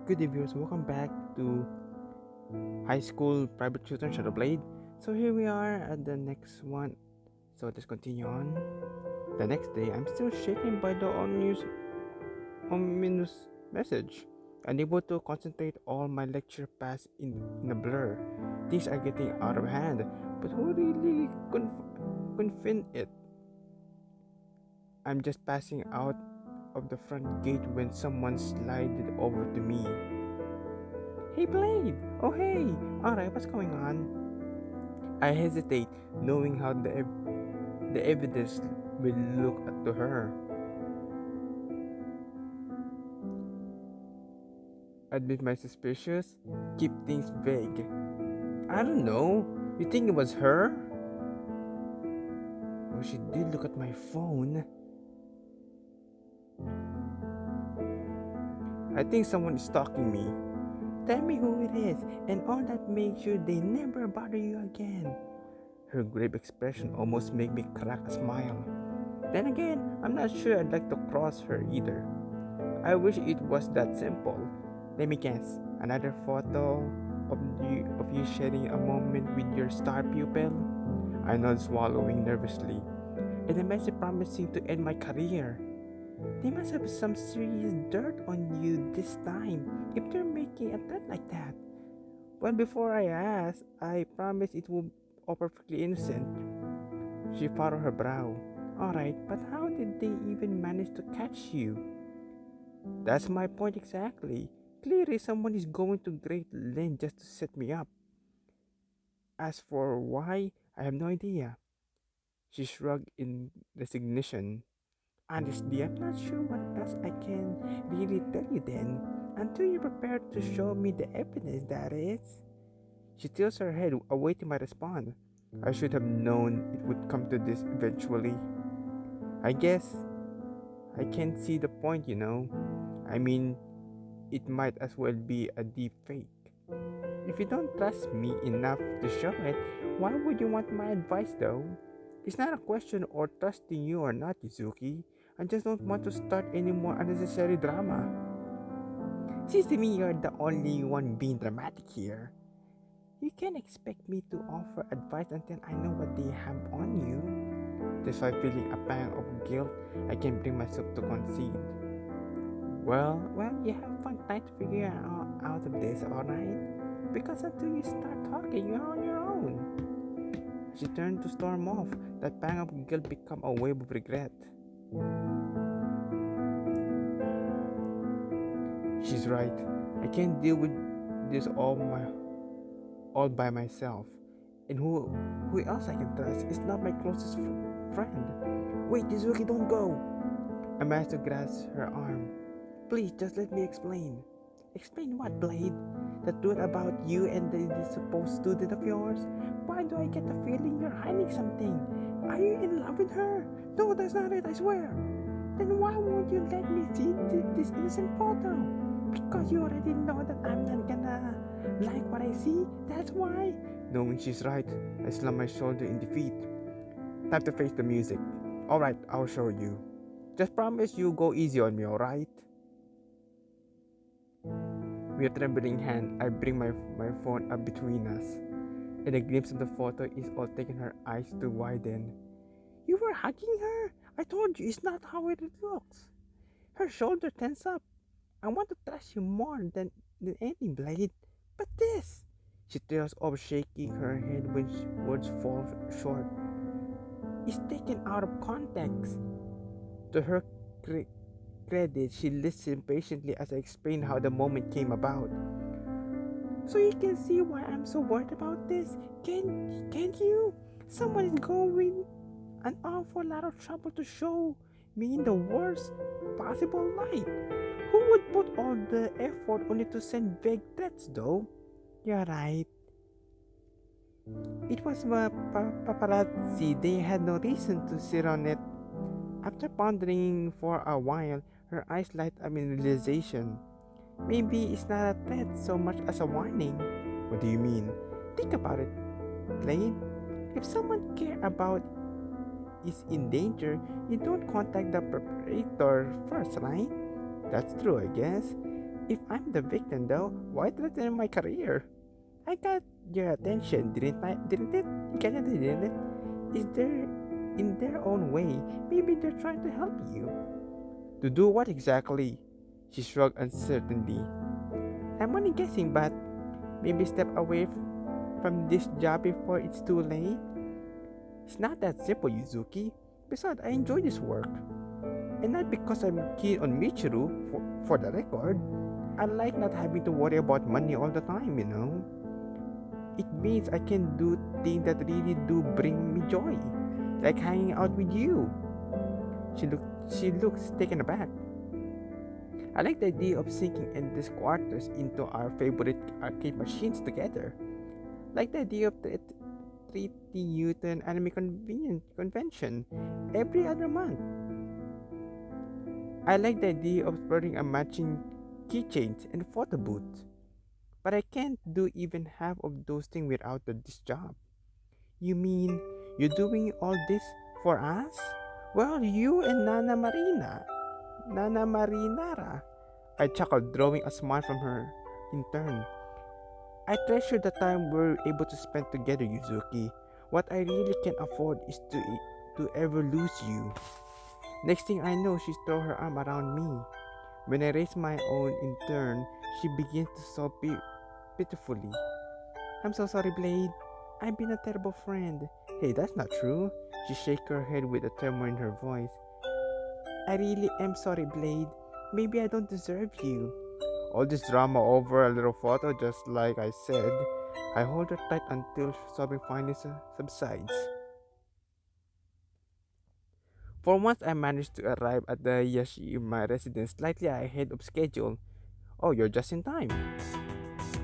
Good day, viewers. Welcome back to High School Private Tutor Shadow Blade. So here we are at the next one. So let's continue on. The next day, I'm still shaken by the ominous message. Unable to concentrate, all my lecture passed in a blur. Things are getting out of hand, but who really confine it? I'm just passing out of the front gate when someone slided over to me. Hey Blade! Oh hey! Alright, what's going on? I hesitate, knowing how the evidence will look to her. Admit my suspicions, keep things vague. I don't know. You think it was her? Oh, she did look at my phone. I think someone is stalking me. Tell me who it is, and all that makes sure they never bother you again. Her grave expression almost made me crack a smile. Then again, I'm not sure I'd like to cross her either. I wish it was that simple. Let me guess. Another photo of you sharing a moment with your star pupil? I nod, swallowing nervously. And a message promising to end my career. They must have some serious dirt on you this time if they're making a threat like that. Well, before I ask, I promise it will all perfectly innocent. She furrowed her brow. Alright, but how did they even manage to catch you? That's my point exactly. Clearly, someone is going to great length just to set me up. As for why, I have no idea. She shrugged in resignation. Honestly, I'm not sure what else I can really tell you then. Until you're prepared to show me the evidence, that is. She tilts her head, awaiting my response. I should have known it would come to this eventually. I guess I can see the point. I mean, it might as well be a deep fake. If you don't trust me enough to show it, why would you want my advice though? It's not a question of trusting you or not, Yuzuki. I just don't want to start any more unnecessary drama. Seems to me you're the only one being dramatic here. You can't expect me to offer advice until I know what they have on you. Despite feeling a pang of guilt, I can bring myself to concede. Well, you have fun trying to figure out of this, alright? Because until you start talking, you're on your own. She turned to storm off. That pang of guilt became a wave of regret. She's right. I can't deal with this all by myself. And who else I can trust is not my closest friend. Wait, Yuzuki, don't go! I managed to grasp her arm. Please, just let me explain. Explain what, Blade? The truth about you and the supposed student of yours? Why do I get the feeling you're hiding something? Are you in love with her? No, that's not it, I swear. Then why won't you let me see this innocent photo? Because you already know that I'm not gonna like what I see, that's why. Knowing she's right, I slam my shoulder in defeat. Time to face the music. Alright, I'll show you. Just promise you go easy on me, alright? With a trembling hand, I bring my phone up between us, and a glimpse of the photo is all taking her eyes to widen. You were hugging her? I told you, it's not how it looks. Her shoulder tense up. I want to trust you more than any, Blade. But this... She trails off, shaking her head when words fall short. It's taken out of context. To her credit, she listened patiently as I explained how the moment came about. So you can see why I'm so worried about this. Can't you? Someone is going an awful lot of trouble to show me in the worst possible light. Who would put all the effort only to send vague threats though? You're right. It was paparazzi. They had no reason to sit on it. After pondering for a while, her eyes light up in realization. Maybe it's not a threat so much as a warning. What do you mean? Think about it, Blade. If someone care about is in danger, you don't contact the perpetrator first, right? That's true, I guess. If I'm the victim though, why threaten my career? I got your attention, didn't I? Didn't it? Kinda didn't it? Is there, in their own way, maybe they're trying to help you. To do what exactly? She shrugged uncertainly. I'm only guessing, but maybe step away from this job before it's too late? It's not that simple, Yuzuki. Besides, I enjoy this work. And not because I'm keen on Michiru, for the record. I like not having to worry about money all the time. It means I can do things that really do bring me joy, like hanging out with you. She looks taken aback. I like the idea of sinking endless quarters into our favorite arcade machines together. Like the idea of the 3D Newton anime convention every other month. I like the idea of wearing a matching keychains and photo booth. But I can't do even half of those things without this job. You mean you're doing all this for us? Well, you and Nana Marinara. I chuckled, drawing a smile from her in turn. I treasure the time we're able to spend together, Yuzuki. What I really can't afford is to ever lose you. Next thing I know, she threw her arm around me. When I raised my own in turn, she began to sob pitifully. I'm so sorry, Blade. I've been a terrible friend. Hey, that's not true. She shook her head with a tremor in her voice. I really am sorry, Blade. Maybe I don't deserve you. All this drama over a little photo, just like I said. I hold her tight until sobbing finally subsides. For once, I managed to arrive at the Yashima residence slightly ahead of schedule. Oh, you're just in time.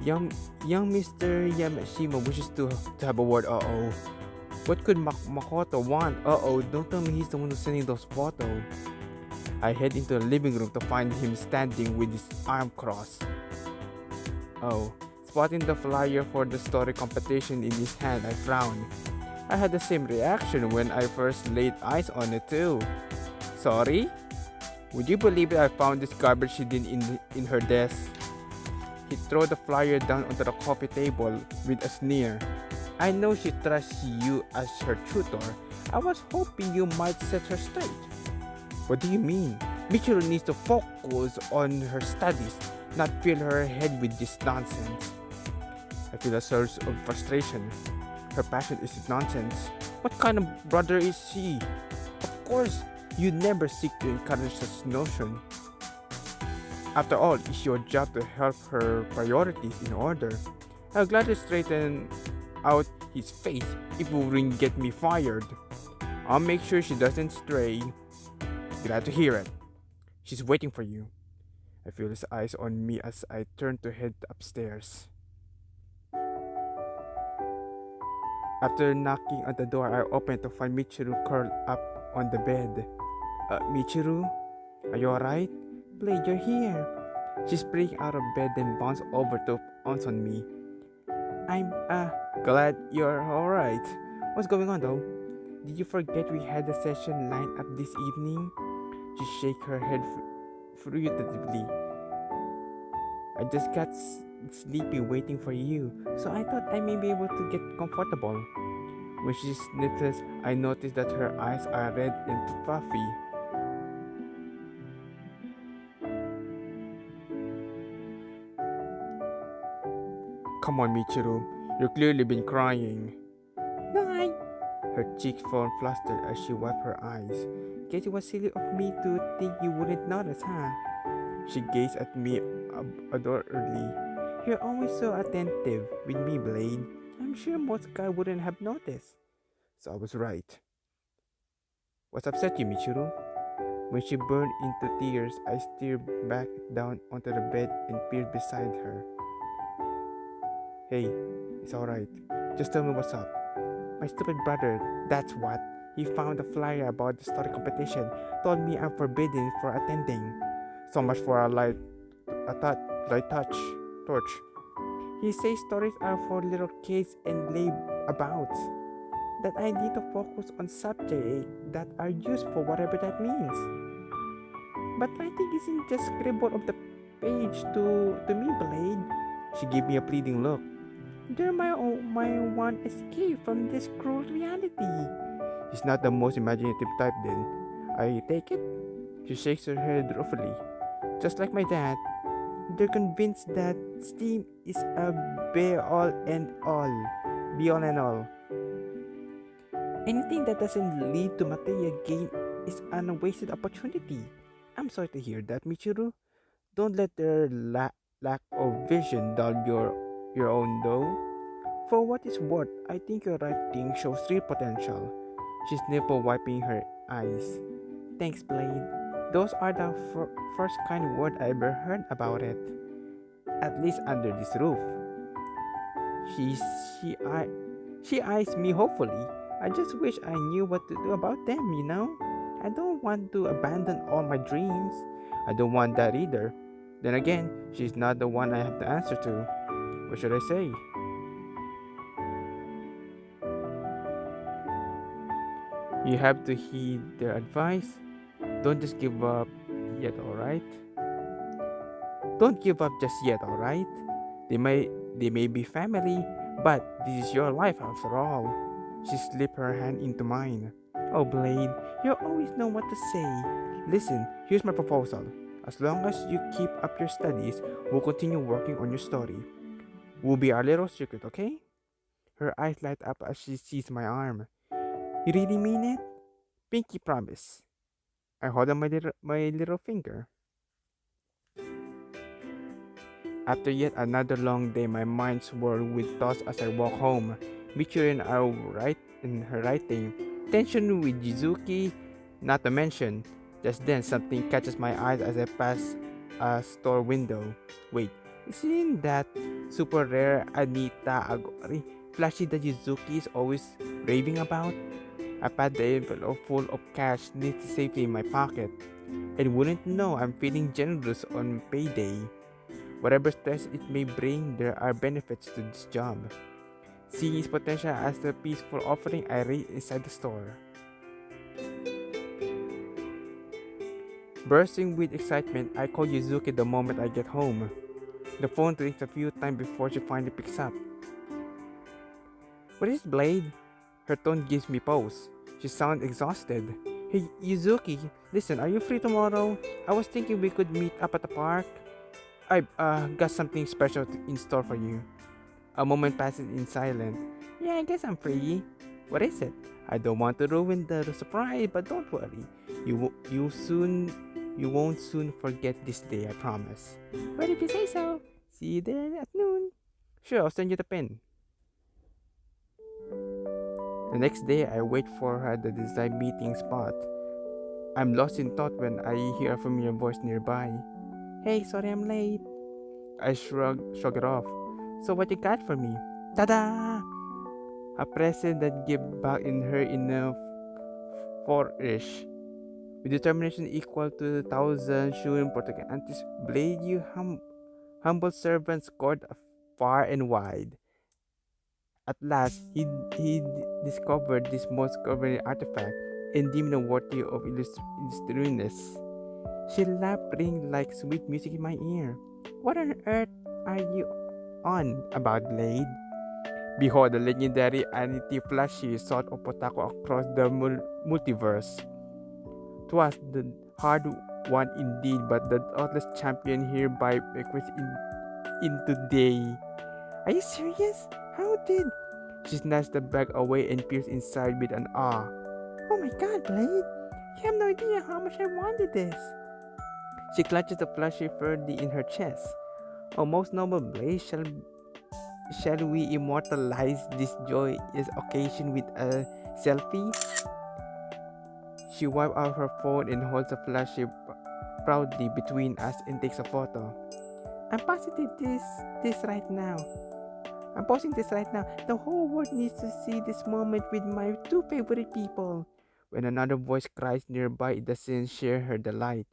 Young Mr. Yamashima wishes to have a word. Uh-oh. What could Makoto want? Uh-oh, don't tell me he's the one who's sending those photos. I head into the living room to find him standing with his arm crossed. Oh, spotting the flyer for the story competition in his hand, I frowned. I had the same reaction when I first laid eyes on it too. Sorry? Would you believe it, I found this garbage hidden in her desk? He threw the flyer down onto the coffee table with a sneer. I know she trusts you as her tutor. I was hoping you might set her straight. What do you mean? Michiru needs to focus on her studies, not fill her head with this nonsense. I feel a surge of frustration. Her passion is nonsense. What kind of brother is she? Of course, you never seek to encourage such notion. After all, it's your job to help her priorities in order. I'll gladly straighten out his face if it wouldn't get me fired. I'll make sure she doesn't stray. Glad to hear it. She's waiting for you. I feel his eyes on me as I turn to head upstairs. After knocking on the door, I open to find Michiru curled up on the bed. Michiru? Are you alright? Blade, you're here. She sprang out of bed then bounced over to pounce on me. I'm, glad you're alright. What's going on though? Did you forget we had a session lined up this evening? She shook her head fruitively. I just got sleepy waiting for you, so I thought I may be able to get comfortable. When she sniffles, I notice that her eyes are red and puffy. Come on, Michiru. You've clearly been crying. Night. Her cheeks fall flustered as she wiped her eyes. Guess it was silly of me to think you wouldn't notice, huh? She gazed at me adoringly. You're always so attentive with me, Blade. I'm sure most guys wouldn't have noticed. So I was right. What's upset you, Michiru? When she burned into tears, I stared back down onto the bed and peered beside her. Hey, it's alright. Just tell me what's up. My stupid brother, that's what. He found a flyer about the story competition, told me I'm forbidden for attending. So much for a light torch. He says stories are for little kids and layabouts. That I need to focus on subjects that are useful, whatever that means. But writing isn't just scribble on the page to me, Blade. She gave me a pleading look. They're my one escape from this cruel reality. She's not the most imaginative type then. I take it. She shakes her head ruefully. Just like my dad, they're convinced that STEAM is a be all and all. Anything that doesn't lead to material gain is a wasted opportunity. I'm sorry to hear that, Michiru. Don't let their lack of vision dull your own though. For what it's worth, I think your writing shows real potential. She's nipple wiping her eyes. Thanks, Blade. Those are the first kind word I ever heard about it. At least under this roof. She she eye, she eyes me hopefully. I just wish I knew what to do about them, you know? I don't want to abandon all my dreams. I don't want that either. Then again, she's not the one I have to answer to. What should I say? You have to heed their advice. Don't just give up yet, alright? Don't give up just yet, alright? They may they may be family, but this is your life after all. She slipped her hand into mine. Oh Blade, you always know what to say. Listen, here's my proposal. As long as you keep up your studies, we'll continue working on your story. We'll be our little secret, okay? Her eyes light up as she sees my arm. You really mean it? Pinky promise. I hold on my little finger. After yet another long day, my mind swirled with thoughts as I walk home. Michiru and I were right in her writing. Tension with Jizuki, not to mention. Just then, something catches my eyes as I pass a store window. Wait, isn't that super rare Anita Agori flashy that Jizuki is always raving about? I pat the envelope full of cash neatly safely in my pocket. And wouldn't know I'm feeling generous on payday. Whatever stress it may bring, there are benefits to this job. Seeing its potential as a peaceful offering, I race inside the store. Bursting with excitement, I call Yuzuki the moment I get home. The phone rings a few times before she finally picks up. What is Blade? Her tone gives me pause. She sounds exhausted. Hey Yuzuki, listen, are you free tomorrow? I was thinking we could meet up at the park. I got something special in store for you. A moment passes in silence. Yeah, I guess I'm free. What is it? I don't want to ruin the surprise, but don't worry. You won't soon forget this day, I promise. Well, if you say so. See you there at noon. Sure, I'll send you the pin. The next day, I wait for her at the design meeting spot. I'm lost in thought when I hear a familiar voice nearby. Hey, sorry I'm late. I shrug it off. So what you got for me? Ta-da! A present that gave back in her in a flourish. With determination equal to 1,000 Shun protecting aunties, Blade, you humble servant scored far and wide. At last, he discovered this most covering artifact and deemed it worthy of illustriousness. She laughed, ringing like sweet music in my ear. What on earth are you on about, Blade? Behold the legendary Anity Flashy sword of Potako across the multiverse. 'Twas the hard one indeed, but the thoughtless champion hereby bequeaths into day. Are you serious? How did? She snatched the bag away and peered inside with an awe. Oh my god, Blade! You have no idea how much I wanted this. She clutches the flashy firmly in her chest. Oh, most noble Blade, shall we immortalize this joyous occasion with a selfie? She wiped out her phone and holds the flashy proudly between us and takes a photo. I'm positive this right now. I'm posting this right now. The whole world needs to see this moment with my two favorite people. When another voice cries nearby, it doesn't share her delight.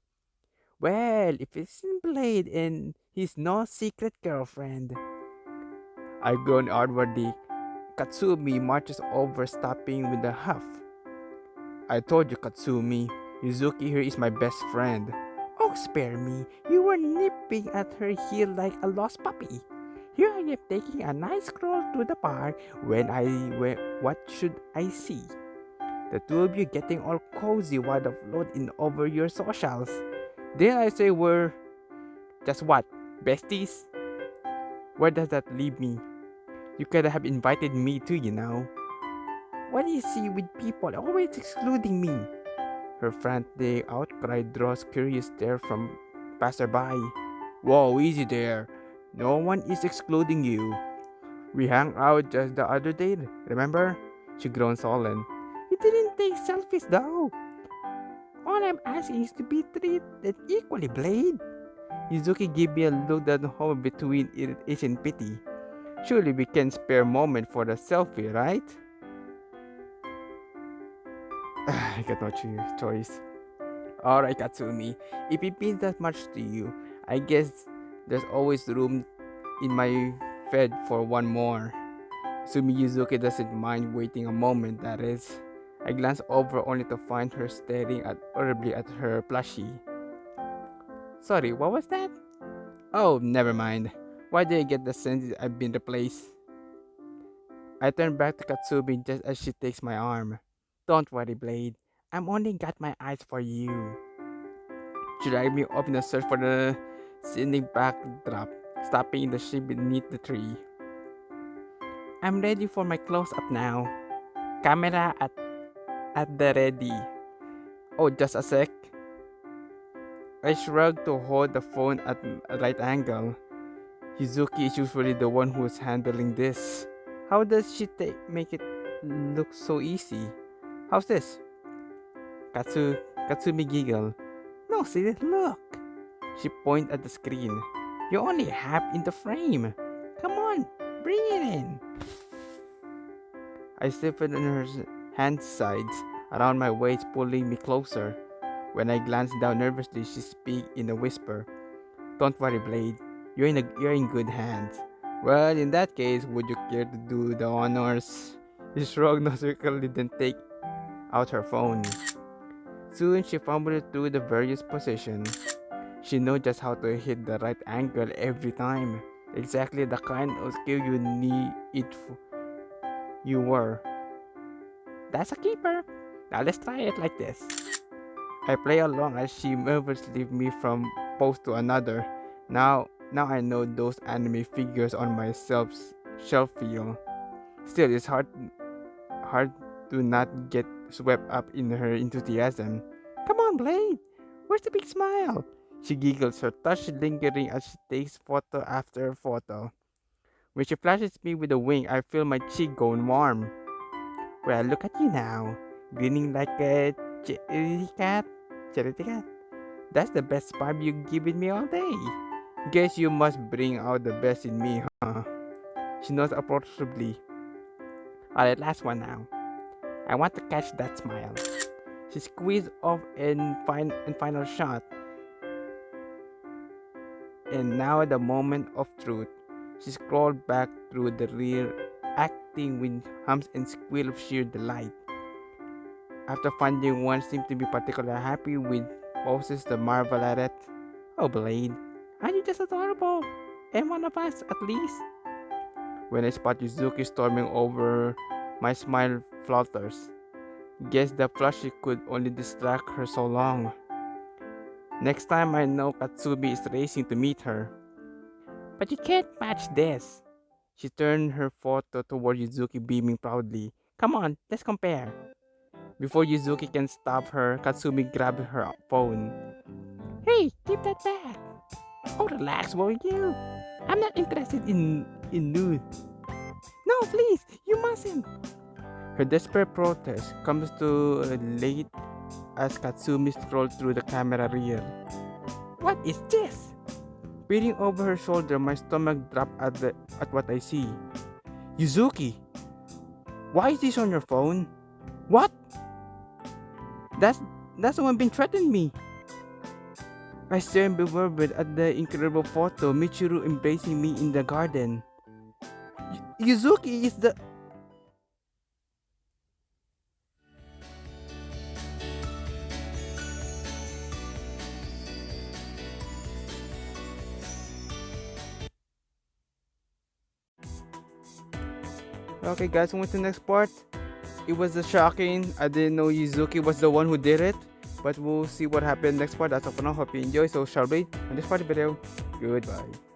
Well, if it's Blade and he's no secret girlfriend. I groan outwardly. Katsumi marches over, stopping with a huff. I told you, Katsumi. Yuzuki here is my best friend. Oh, spare me. You were nipping at her heel like a lost puppy. Here I am taking a nice stroll through the park what should I see? The two of you getting all cozy while the floating over your socials. Then I say we're just what? Besties? Where does that leave me? You could have invited me too, you know. What do you see with people always excluding me? Her frantic outcry draws curious stare from passerby. Whoa, easy there. No one is excluding you. We hung out just the other day, remember? She groans sullen. You didn't take selfies though. All I'm asking is to be treated equally, Blade. Yuzuki gave me a look that hovered between irritation and pity. Surely we can spare a moment for the selfie, right? I got no choice. Alright, Katsumi. If it means that much to you, I guess there's always room in my bed for one more. Sumi Yuzuki doesn't mind waiting a moment, that is. I glance over only to find her staring horribly at her plushie. Sorry, what was that? Oh, never mind. Why do I get the sense I've been replaced? I turn back to Katsumi just as she takes my arm. Don't worry, Blade. I'm only got my eyes for you. She dragged me up in a search for the scenic backdrop, stopping in the shade beneath the tree. I'm ready for my close-up now. Camera at the ready. Oh, just a sec. I shrug to hold the phone at a right angle. Yuzuki is usually the one who's handling this. How does she make it look so easy? How's this? Katsumi giggle. No, see, look. She pointed at the screen. You're only half in the frame. Come on, bring it in. I slipped in her hand sides around my waist, pulling me closer. When I glanced down nervously, she speaks in a whisper. Don't worry, Blade. You're in good hands. Well, in that case, would you care to do the honors? She shrugged noisily, then take out her phone. Soon, she fumbled through the various positions. She knows just how to hit the right angle every time. Exactly the kind of skill you need you were. That's a keeper. Now let's try it like this. I play along as she moves leave me from pose to another. Now I know those anime figures on my shelf feel. Still, it's hard to not get swept up in her enthusiasm. Come on, Blade. Where's the big smile? She giggles, her touch lingering as she takes photo after photo. When she flashes me with a wink, I feel my cheek going warm. Well, look at you now, grinning like a charity cat. Charity cat. That's the best vibe you've given me all day. Guess you must bring out the best in me, huh? She nods appreciatively. Alright, last one now. I want to catch that smile. She squeezed off and final shot. And now the moment of truth. She scrolled back through the rear, acting with hums and squeal of sheer delight. After finding one seemed to be particularly happy with poses to marvel at it. Oh, Blade, aren't you just adorable? And one of us, at least. When I spot Yuzuki storming over, my smile flutters. Guess the plushie could only distract her so long. Next time I know Katsumi is racing to meet her. But you can't match this. She turned her photo toward Yuzuki, beaming proudly. Come on, let's compare. Before Yuzuki can stop her, Katsumi grabbed her phone. Hey, keep that back. Oh, relax, will you? I'm not interested in nude. No, please, you mustn't. Her desperate protest comes to late as Katsumi strolls through the camera reel. What is this? Peering over her shoulder, my stomach dropped at what I see. Yuzuki, why is this on your phone? What? That's the one been threatening me. I stare bewildered at the incredible photo, Michiru embracing me in the garden. Yuzuki is the... Okay, guys, on to the next part. It was shocking. I didn't know Yuzuki was the one who did it. But we'll see what happened next part. That's all for now. Hope you enjoy. So, shall we? On this part of the video, goodbye.